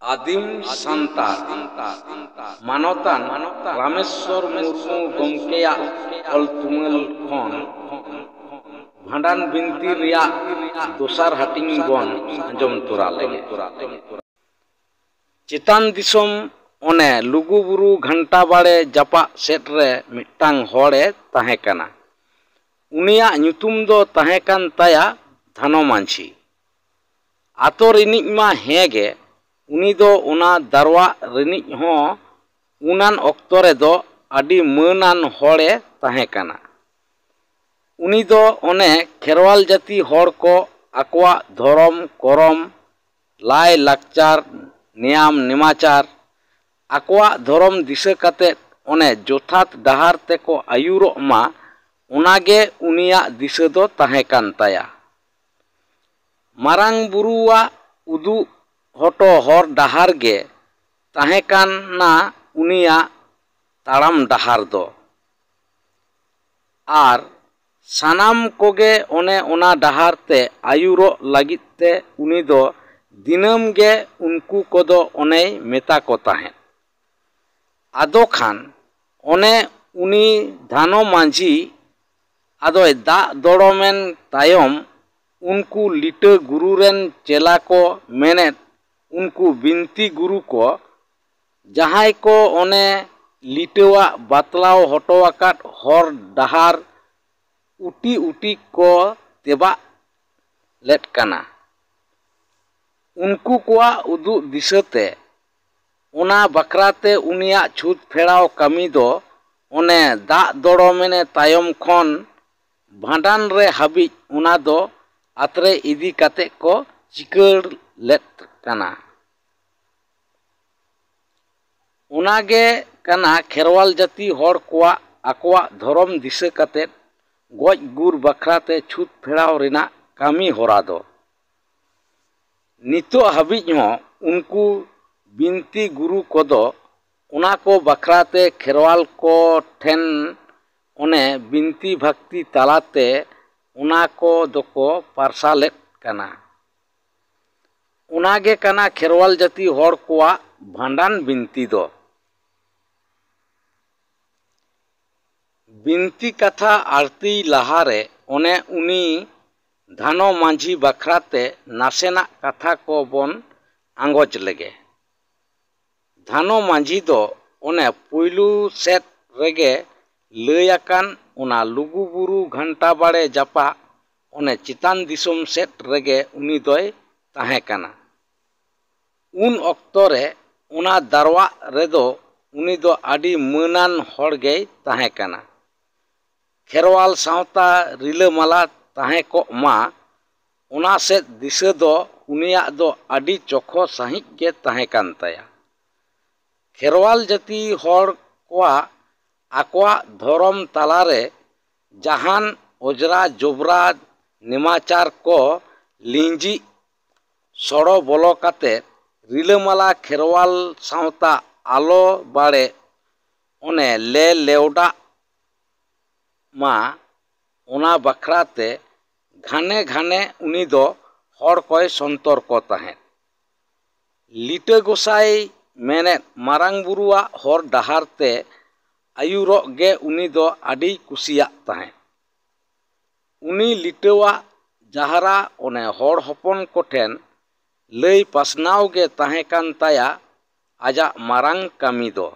आदिम सान्तार मानतान रामेश्वर मुर्मू गंकेया ऑल तुमल खन भांडान बिनती रिया दोसार हाटिंग बन आंजम तोरा लेगे चेतान दिसोम ओने लुगुबुरु घंटा बाड़े जापा सेट रे मिट्टांग होड़े ताहें कना उनिया ᱧᱩᱛᱩᱢ दो ताहें कान ताया धानो मांझी आतो रिनिज मा हेगे उनी दो उना दारवा रिनिज हो उनान ऑक्तो रे दो आडी मानान होड़े ताहें काना उनी दो ओने खेरवाल जाति होड़ को आकवा धरम करम लाय लाकचार नियम निमाचार आकवा धरम दिशा काते ओने जोथात डाहार ते को आयुरो मा उनागे उनिया दिशा दो ताहें कान ताया मारांग बुरुवा उदु हटो हर डाहार गे ताहें कान ना उनिया ताड़ाम डाहार दो आर सानाम कोगे ओने ओना डाहार ते आयुरो लागित ते उनी दो दिनम गे उनकू कोदो ओने मेता को ताहें आदो खान ओने उनी धानो मांझी आदोय दा दड़ोमेन तायम उनकू लिटा गुरु रेन चेला को मेनेत उनकू बिनती गुरु को जहाय को ओने लिटवा बातलाव हटोवाकाट हर डाहार उटी उटी को तेबा लेट काना उनकू कोआ उदु दिशते ओना बकराते उनिया छूत फेड़ाव कमी दो ओने दा दड़ोमेने तायम खन भांडान रे हाबिज उना दो आत्रे इदी काते को चिकड़ लेट काना उनागे काना खेरवाल जाति होड़ कोआ आकवा धरम दिशा काते गज गुर बखराते छूत फेड़ाव रिना कामी होरा दो नितो हाबिज हो उनकू बिनती गुरु कोदो उना को बखराते खेरवाल को ठेन ओने बिनती भक्ति तालाते उना को दोको पार्सालेट काना उनागे काना खेरवाल जाति होड़ कोआ भांडान बिनती दो बिनती कथा आरती लहारे ओने उनी धानो मांझी बखराते नासेना कथा को बन आंगोज लेगे धानो मांझी दो ओने पुइलू सेट रेगे लयाकान उना लुगुबुरु घंटा बाड़े जापा ओने चितान दिसोम सेट रेगे उनी दोय ताहें काना उन ऑक्तो रे उना दारवा रेदो उनी दो आडी मानान होड़ गे ताहें काना खेरवाल सावता रिलामाला ताहें को मा उना सेट दिशा दो उनिया दो आडी चोखो साहिज गे ताहें कान ताया खेरवाल जाति होड़ कोआ आकवा धरम तालारे जहान ओजरा जोबरा निमाचार को लिंजी सड़ो बोलो काते रिलामाला खेरवाल सावता आलो बाड़े ओने ले लेवडा मा ओना बखराते घाने घाने उनी दो होड़ कोय संतर को ताहें लिटा गोसाई मेने मारांग बुरुआ होर डाहार ते आयुरो गे उनी दो आडी कुसिया ताहें उनी लिटावा जहारा ओने होड़ हपन कोठेन लई पासनाव गे ताहें कान ताया आजा मारांग कामी दो।